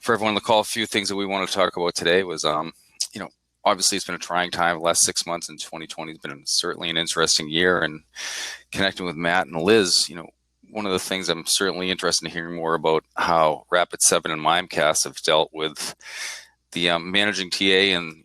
for everyone on the call, a few things that we want to talk about today was, obviously it's been a trying time. The last 6 months in 2020 has been certainly an interesting year. And connecting with Matt and Liz, one of the things I'm certainly interested in hearing more about how Rapid7 and Mimecast have dealt with the managing TA and,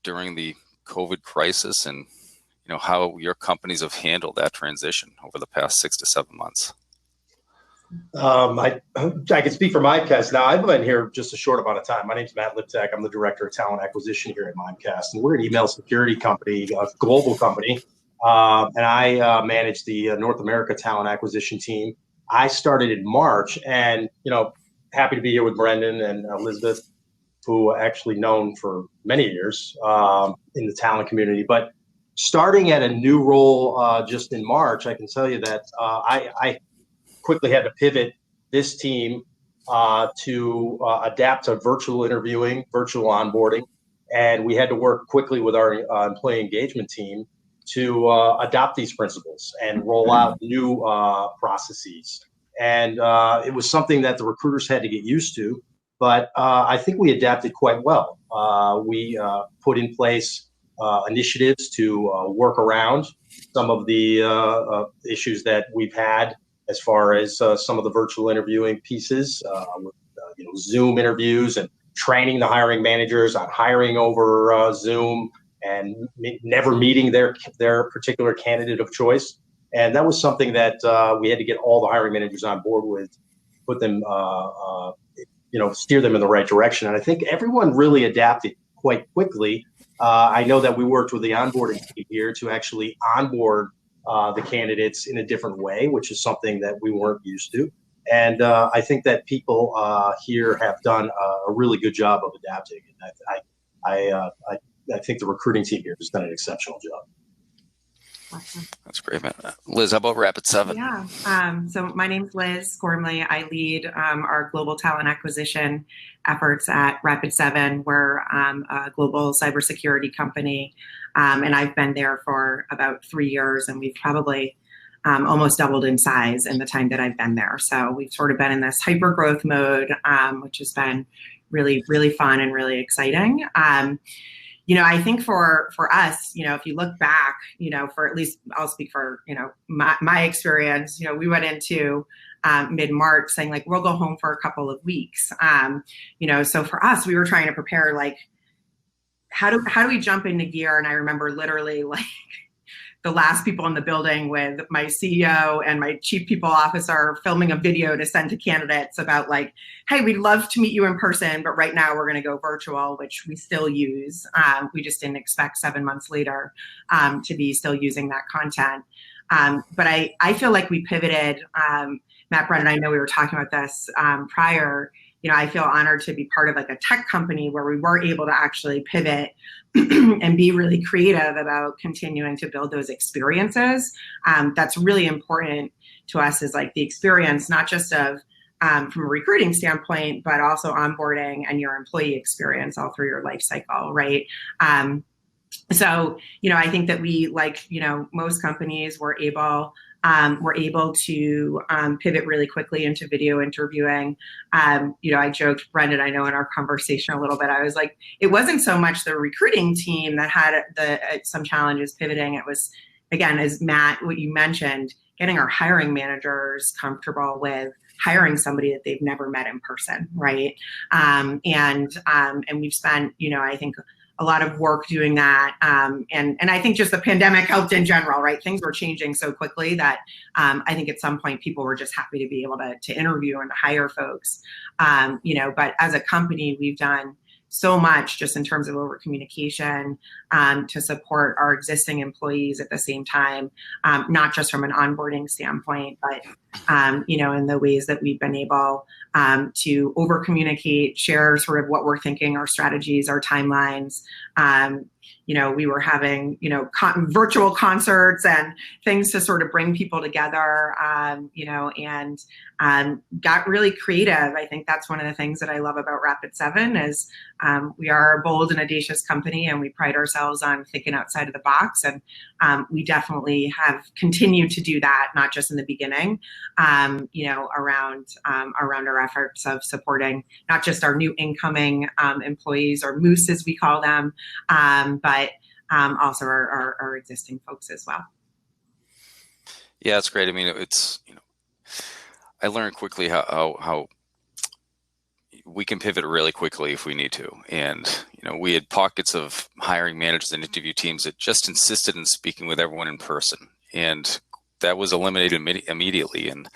during the COVID crisis, and, how your companies have handled that transition over the past 6 to 7 months. I can speak for Mimecast now. I've been here just a short amount of time. My name's Matt Liptak. I'm the Director of Talent Acquisition here at Mimecast, and we're an email security company, a global company, and I manage the North America Talent Acquisition team. I started in March, and, happy to be here with Brendan and Elizabeth, who are actually known for many years in the talent community. But starting at a new role just in March, I can tell you that I quickly had to pivot this team to adapt to virtual interviewing, virtual onboarding, and we had to work quickly with our employee engagement team to adopt these principles and roll out new processes. And it was something that the recruiters had to get used to, but I think we adapted quite well. We put in place initiatives to work around some of the issues that we've had as far as some of the virtual interviewing pieces, with Zoom interviews and training the hiring managers on hiring over Zoom and never meeting their particular candidate of choice. And that was something that we had to get all the hiring managers on board with, put them, steer them in the right direction. And I think everyone really adapted quite quickly. I know that we worked with the onboarding team here to actually onboard the candidates in a different way, which is something that we weren't used to. And I think that people here have done a really good job of adapting. And I think the recruiting team here has done an exceptional job. Awesome. That's great, man. Liz, how about Rapid7? Yeah. So my name's Liz Gormley. I lead our global talent acquisition efforts at Rapid7. We're a global cybersecurity company, and I've been there for about 3 years, and we've probably almost doubled in size in the time that I've been there. So we've sort of been in this hyper growth mode, which has been really, really fun and really exciting. I think for us, if you look back, for at least I'll speak for, my experience, we went into mid-March saying like, we'll go home for a couple of weeks. So for us, we were trying to prepare, like, how do we jump into gear? And I remember literally like the last people in the building with my CEO and my chief people officer filming a video to send to candidates about like, hey, we'd love to meet you in person, but right now we're going to go virtual, which we still use. We just didn't expect 7 months later to be still using that content. But I feel like we pivoted. Matt, Brendan, I know we were talking about this prior. I feel honored to be part of like a tech company where we were able to actually pivot and be really creative about continuing to build those experiences. That's really important to us, is like the experience, not just of from a recruiting standpoint, but also onboarding and your employee experience all through your life cycle, right? So, I think that we, like, most companies, were able to pivot really quickly into video interviewing. I joked, Brendan, I know in our conversation a little bit, I was like, it wasn't so much the recruiting team that had some challenges pivoting. It was, again, as Matt, what you mentioned, getting our hiring managers comfortable with hiring somebody that they've never met in person, right? And we've spent, I think, a lot of work doing that. And I think just the pandemic helped in general, right? Things were changing so quickly that I think at some point people were just happy to be able to interview and to hire folks. But as a company, we've done so much just in terms of over communication to support our existing employees at the same time, not just from an onboarding standpoint, but in the ways that we've been able to over communicate, share sort of what we're thinking, our strategies, our timelines, we were having, virtual concerts and things to sort of bring people together, and got really creative. I think that's one of the things that I love about Rapid7 is we are a bold and audacious company, and we pride ourselves on thinking outside of the box. And we definitely have continued to do that, not just in the beginning, around our efforts of supporting not just our new incoming employees, or moose as we call them, but also our existing folks as well. Yeah, it's great. I mean, it's, I learned quickly how we can pivot really quickly if we need to. And, we had pockets of hiring managers and interview teams that just insisted in speaking with everyone in person. And that was eliminated immediately. And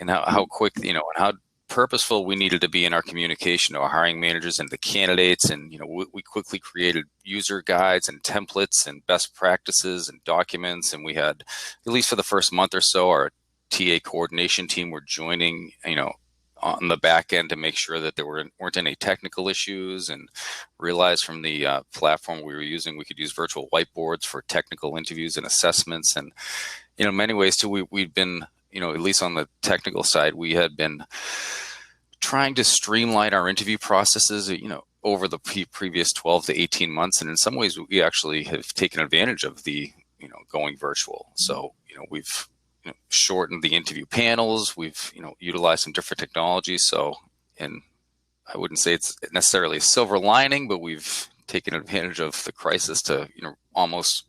how quick, and how purposeful we needed to be in our communication to our hiring managers and the candidates. And, we quickly created user guides and templates and best practices and documents. And we had, at least for the first month or so, our TA coordination team were joining, on the back end to make sure that there weren't any technical issues, and realized from the platform we were using, we could use virtual whiteboards for technical interviews and assessments. And, in many ways too, we'd been, at least on the technical side, we had been trying to streamline our interview processes, over the previous 12 to 18 months. And in some ways, we actually have taken advantage of the, going virtual. So, we've shortened the interview panels. We've, utilized some different technologies. So, and I wouldn't say it's necessarily a silver lining, but we've taken advantage of the crisis to, almost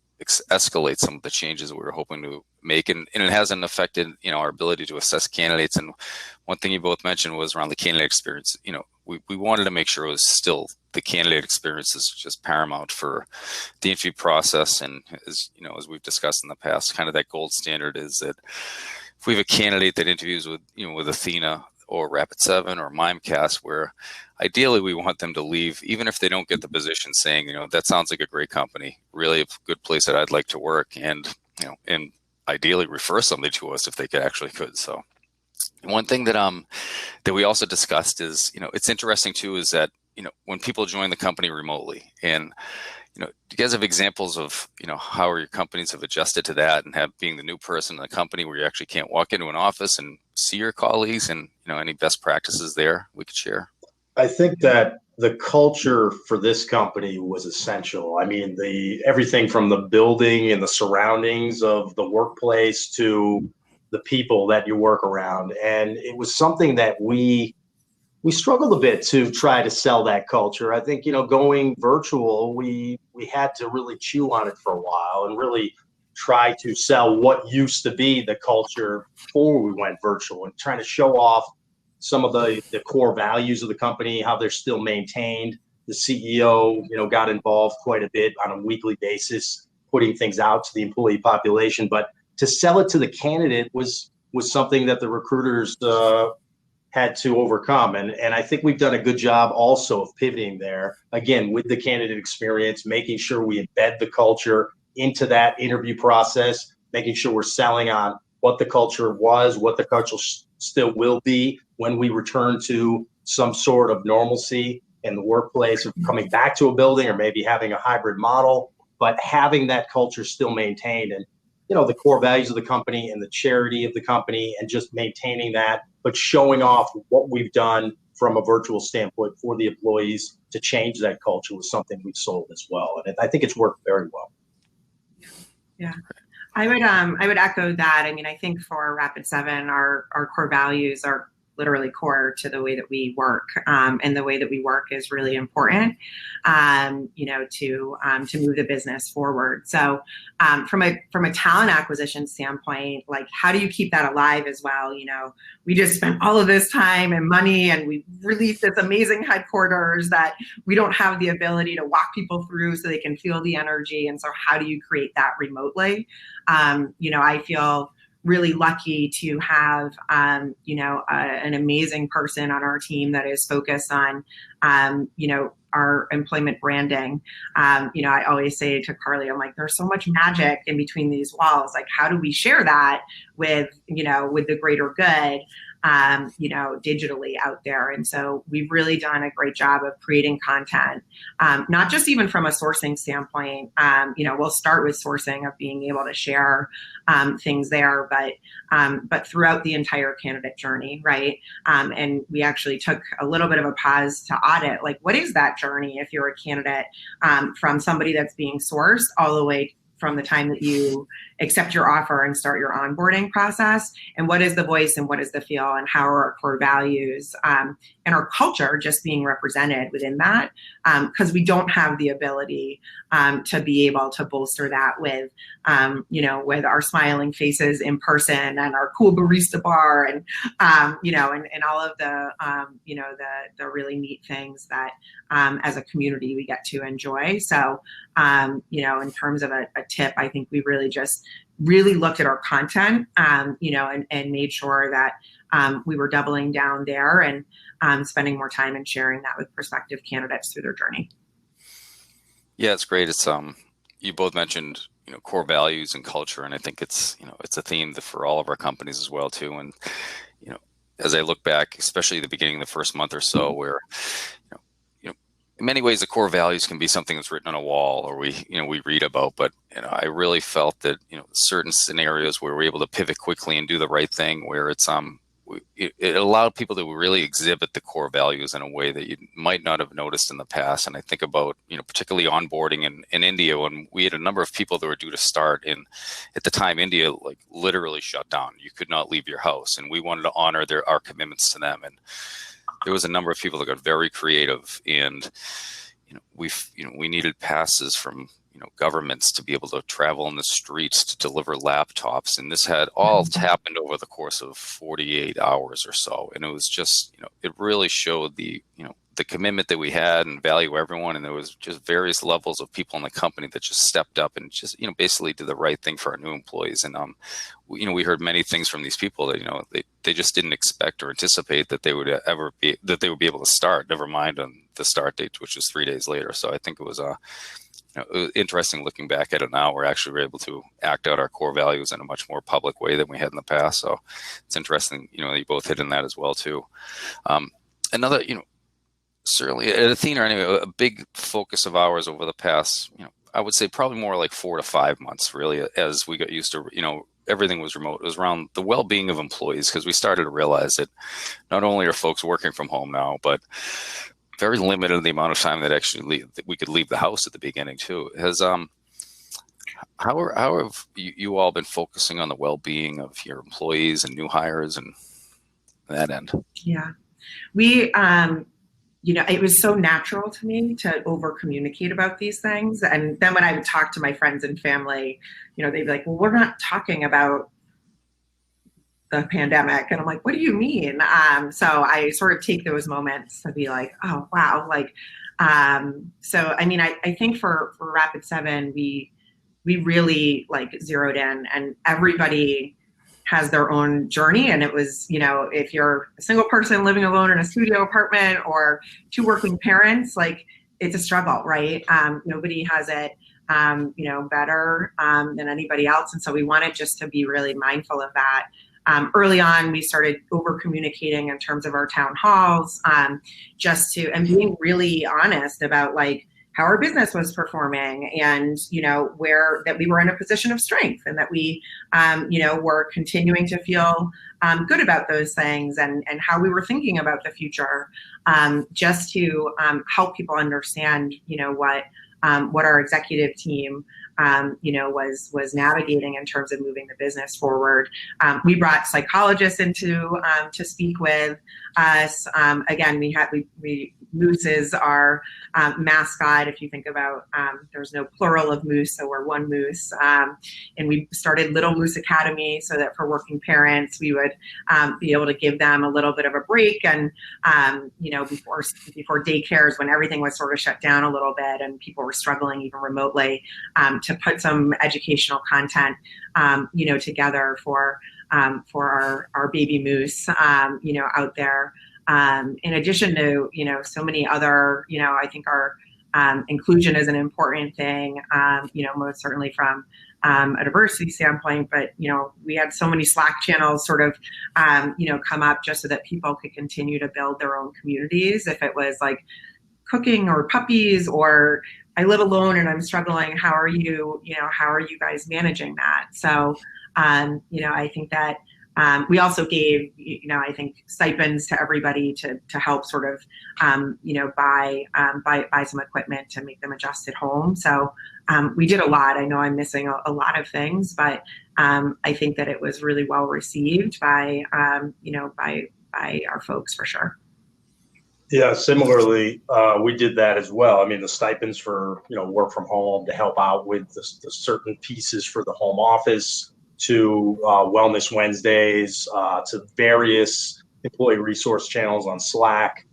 escalate some of the changes that we were hoping to make. And it hasn't affected, our ability to assess candidates. And one thing you both mentioned was around the candidate experience. We wanted to make sure it was still the candidate experience is just paramount for the interview process. And as we've discussed in the past, kind of that gold standard is that if we have a candidate that interviews with, with Athena or Rapid7 or Mimecast, where ideally we want them to leave, even if they don't get the position, saying, that sounds like a great company, really a good place that I'd like to work, and, and ideally refer somebody to us if they could. So one thing that we also discussed is, it's interesting too, is that, when people join the company remotely, and, do you guys have examples of, how your companies have adjusted to that, and being the new person in the company where you actually can't walk into an office and see your colleagues, and, any best practices there we could share? I think that the culture for this company was essential. I mean, everything from the building and the surroundings of the workplace to the people that you work around. And it was something that we struggled a bit to try to sell that culture. I think, going virtual, we had to really chew on it for a while and really try to sell what used to be the culture before we went virtual, and trying to show off some of the core values of the company, how they're still maintained. The CEO, got involved quite a bit on a weekly basis, putting things out to the employee population. But to sell it to the candidate was something that the recruiters had to overcome. And I think we've done a good job also of pivoting there, again, with the candidate experience, making sure we embed the culture into that interview process, making sure we're selling on what the culture was, what the culture still will be when we return to some sort of normalcy in the workplace, of coming back to a building or maybe having a hybrid model, but having that culture still maintained. And, the core values of the company and the charity of the company, and just maintaining that, but showing off what we've done from a virtual standpoint for the employees to change that culture was something we've sold as well. And I think it's worked very well. Yeah. I would echo that. I mean, I think for Rapid7, our core values are literally core to the way that we work, and the way that we work is really important, to move the business forward. So, from a talent acquisition standpoint, like, how do you keep that alive as well? We just spent all of this time and money, and we released this amazing headquarters that we don't have the ability to walk people through so they can feel the energy. And so, how do you create that remotely? I feel really lucky to have, an amazing person on our team that is focused on, our employment branding. I always say to Carly, I'm like, there's so much magic in between these walls. Like, how do we share that with the greater good? digitally out there. And so we've really done a great job of creating content, not just even from a sourcing standpoint. We'll start with sourcing of being able to share things there, but throughout the entire candidate journey, right? And we actually took a little bit of a pause to audit, like, what is that journey if you're a candidate, from somebody that's being sourced all the way from the time that you accept your offer and start your onboarding process, and what is the voice and what is the feel and how are our core values and our culture just being represented within that, because we don't have the ability to be able to bolster that with with our smiling faces in person and our cool barista bar and and all of the the really neat things that as a community we get to enjoy. So in terms of a tip, I think we really looked at our content, and made sure that we were doubling down there and spending more time and sharing that with prospective candidates through their journey. Yeah, it's great. It's you both mentioned core values and culture, and I think it's it's a theme for all of our companies as well too. And as I look back, especially the beginning of the first month or so, where in many ways, the core values can be something that's written on a wall or we read about. But I really felt that certain scenarios where we're able to pivot quickly and do the right thing, where it allowed people to really exhibit the core values in a way that you might not have noticed in the past. And I think about particularly onboarding in India, when we had a number of people that were due to start. And at the time, India literally shut down. You could not leave your house, and we wanted to honor our commitments to them. And there was a number of people that got very creative, and we needed passes from governments to be able to travel in the streets to deliver laptops, and this had all happened over the course of 48 hours or so. And it was just it really showed the commitment that we had and value everyone. And there was just various levels of people in the company that just stepped up and just basically did the right thing for our new employees. And we heard many things from these people that they just didn't expect or anticipate that they would be able to start, never mind on the start date, which was 3 days later. So I think it was it was interesting looking back at it now. We're actually able to act out our core values in a much more public way than we had in the past. So it's interesting you both hit in that as well too. Another certainly at Athena, anyway, a big focus of ours over the past, I would say probably more like 4 to 5 months, really, as we got used to, everything was remote. It was around the well-being of employees, because we started to realize that not only are folks working from home now, but very limited in the amount of time that we could leave the house at the beginning too. How have you all been focusing on the well-being of your employees and new hires and that end? Yeah, we it was so natural to me to over communicate about these things. And then when I would talk to my friends and family, they'd be like, well, we're not talking about the pandemic. And I'm like, what do you mean? So I sort of take those moments to be like, oh, wow. So, I mean, I think for Rapid7, we really zeroed in, and everybody has their own journey. And it was, if you're a single person living alone in a studio apartment or 2 working parents, it's a struggle, right? Nobody has it, better than anybody else. And so we wanted just to be really mindful of that. Early on, we started over communicating in terms of our town halls, and being really honest about how our business was performing, and where that we were in a position of strength, and that we were continuing to feel good about those things, and how we were thinking about the future, just to help people understand what our executive team was navigating in terms of moving the business forward. We brought psychologists into to speak with us. Again, Moose is our mascot. If you think about, there's no plural of moose, so we're one moose. And we started Little Moose Academy so that for working parents, we would be able to give them a little bit of a break. And before daycares, when everything was sort of shut down a little bit and people were struggling even remotely, to put some educational content, together for our baby moose, out there. In addition to, so many other, I think our inclusion is an important thing, most certainly from a diversity standpoint, but, we had so many Slack channels sort of, come up just so that people could continue to build their own communities. If it was like cooking or puppies, or I live alone and I'm struggling, how are you guys managing that? So, I think that we also gave, I think stipends to everybody to help sort of, buy some equipment to make them adjust at home. So we did a lot. I know I'm missing a lot of things, but I think that it was really well received by our folks for sure. Yeah, similarly, we did that as well. I mean, the stipends for, work from home to help out with the certain pieces for the home office, to Wellness Wednesdays, to various employee resource channels on Slack.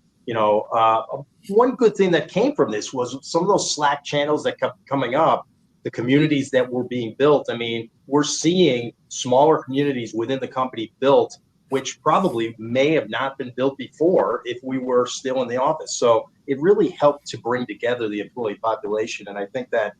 One good thing that came from this was some of those Slack channels that kept coming up, the communities that were being built. I mean, we're seeing smaller communities within the company built, which probably may have not been built before if we were still in the office. So it really helped to bring together the employee population. And I think that,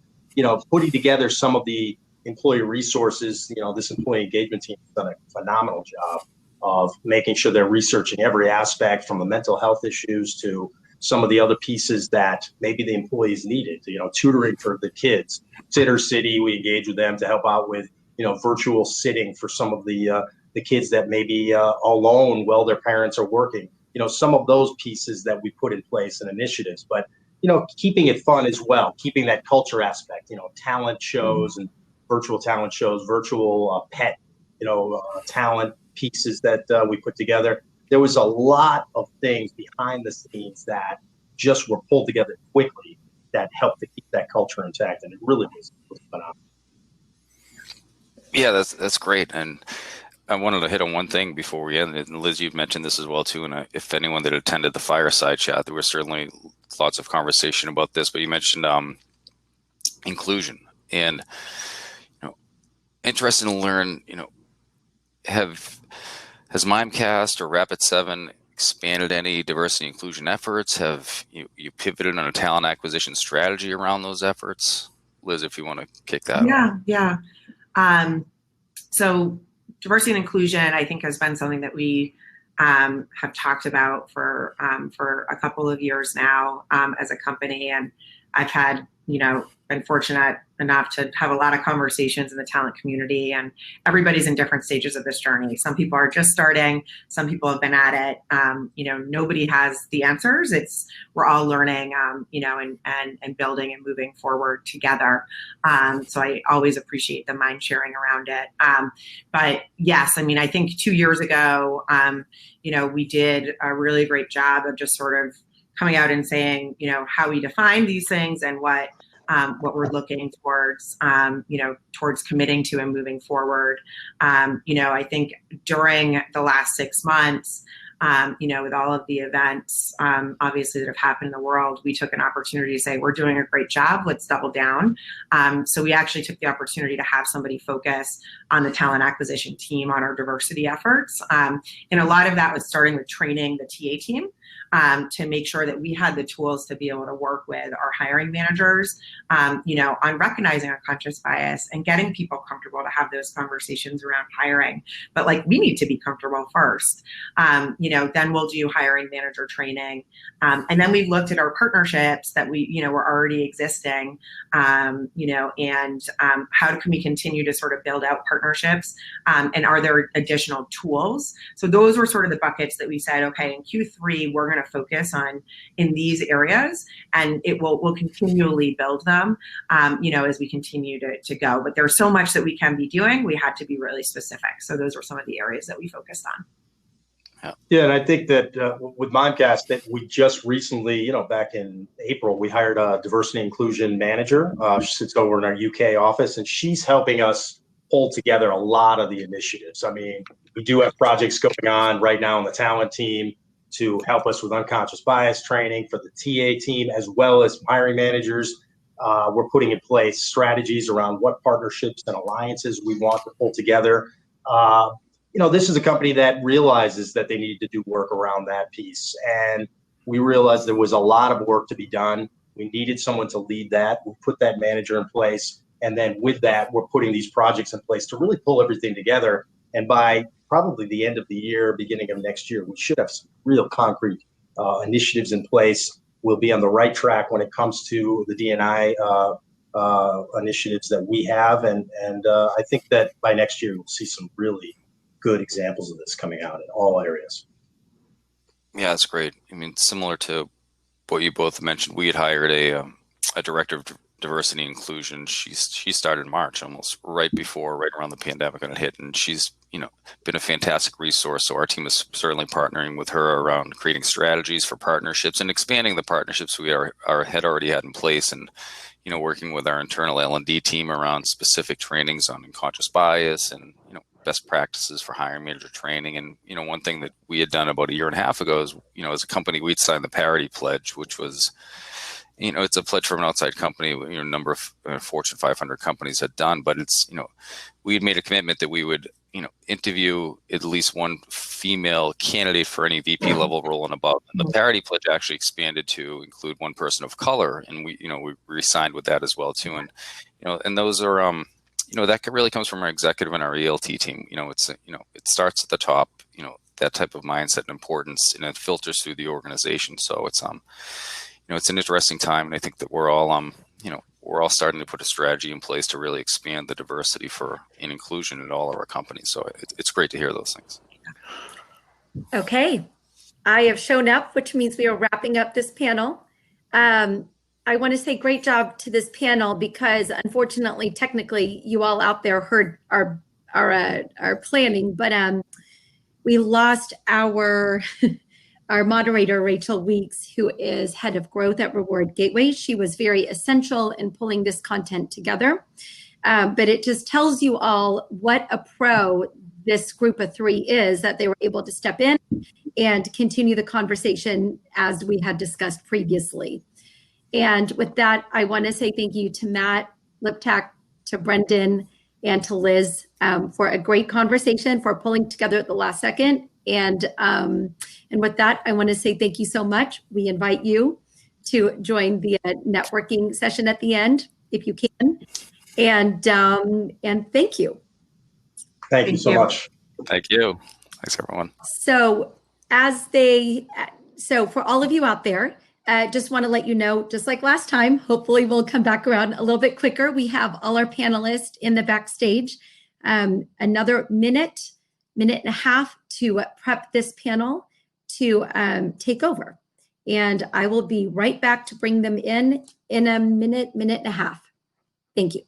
putting together some of the employee resources, this employee engagement team has done a phenomenal job of making sure they're researching every aspect, from the mental health issues to some of the other pieces that maybe the employees needed, tutoring for the kids. Sitter City, we engage with them to help out with, virtual sitting for some of the kids that may be alone while their parents are working. Some of those pieces that we put in place and initiatives, but, keeping it fun as well, keeping that culture aspect, talent shows and virtual talent shows, virtual pet, talent pieces that we put together. There was a lot of things behind the scenes that just were pulled together quickly that helped to keep that culture intact, and it really was phenomenal. Yeah, that's great. And I wanted to hit on one thing before we end. And Liz, you've mentioned this as well too. And if anyone that attended the fireside chat, there was certainly lots of conversation about this. But you mentioned inclusion, and interested to learn. Has Mimecast or Rapid7 expanded any diversity and inclusion efforts? Have you pivoted on a talent acquisition strategy around those efforts? Liz, if you want to kick that off. Yeah. So diversity and inclusion, I think, has been something that we have talked about for a couple of years now as a company. And I've had, been fortunate enough to have a lot of conversations in the talent community, and everybody's in different stages of this journey. Some people are just starting, some people have been at it. Nobody has the answers. We're all learning, and building and moving forward together. So I always appreciate the mind sharing around it. But yes, I think 2 years ago, we did a really great job of just sort of coming out and saying, how we define these things and what we're looking towards, towards committing to and moving forward. I think during the last 6 months, with all of the events, obviously, that have happened in the world, we took an opportunity to say, we're doing a great job, let's double down. So we actually took the opportunity to have somebody focus on the talent acquisition team on our diversity efforts. And a lot of that was starting with training the TA team to make sure that we had the tools to be able to work with our hiring managers, on recognizing unconscious bias and getting people comfortable to have those conversations around hiring. But we need to be comfortable first. Then we'll do hiring manager training. And then we've looked at our partnerships that were already existing, and how can we continue to sort of build out partnerships, and are there additional tools? So those were sort of the buckets that we said, okay, in Q3, we're going to focus on in these areas, and we'll continually build them, as we continue to go. But there's so much that we can be doing. We had to be really specific. So those were some of the areas that we focused on. Yeah, and I think that with Mimecast, that we just recently, back in April, we hired a diversity inclusion manager. She sits over in our UK office, and she's helping us pull together a lot of the initiatives. We do have projects going on right now on the talent team to help us with unconscious bias training for the TA team, as well as hiring managers. We're putting in place strategies around what partnerships and alliances we want to pull together. This is a company that realizes that they need to do work around that piece. And we realized there was a lot of work to be done. We needed someone to lead that. We put that manager in place. And then with that, we're putting these projects in place to really pull everything together. And by probably the end of the year, beginning of next year, we should have some real concrete initiatives in place. We'll be on the right track when it comes to the D&I initiatives that we have. And I think that by next year, we'll see some really good examples of this coming out in all areas. Yeah, that's great. I mean, similar to what you both mentioned, we had hired a director of diversity and inclusion. She started in March, almost right around the pandemic when it hit, and she's been a fantastic resource. So our team is certainly partnering with her around creating strategies for partnerships and expanding the partnerships we had already had in place, and working with our internal L&D team around specific trainings on unconscious bias and best practices for hiring manager training. And one thing that we had done about a year and a half ago is as a company we'd signed the Parity Pledge, which was it's a pledge from an outside company. A number of Fortune 500 companies had done, but it's we had made a commitment that we would interview at least one female candidate for any VP level role and above. And the Parity Pledge actually expanded to include one person of color, and we re-signed with that as well too. And and those are that really comes from our executive and our ELT team. It starts at the top. That type of mindset and importance, and it filters through the organization. So it's it's an interesting time, and I think that we're all starting to put a strategy in place to really expand the diversity and inclusion in all of our companies. So it's great to hear those things. Okay, I have shown up, which means we are wrapping up this panel. I want to say great job to this panel because unfortunately, technically, you all out there heard our planning, but we lost our moderator, Rachel Weeks, who is head of growth at Reward Gateway. She was very essential in pulling this content together, but it just tells you all what a pro this group of three is, that they were able to step in and continue the conversation as we had discussed previously. And with that, I want to say thank you to Matt Liptak, to Brendan, and to Liz for a great conversation, for pulling together at the last second. And with that, I want to say thank you so much. We invite you to join the networking session at the end, if you can. And thank you. Thank you so much. Thank you. Thanks, everyone. So for all of you out there, just want to let you know, just like last time, hopefully we'll come back around a little bit quicker. We have all our panelists in the backstage. Another minute and a half to prep this panel to take over. And I will be right back to bring them in a minute and a half. Thank you.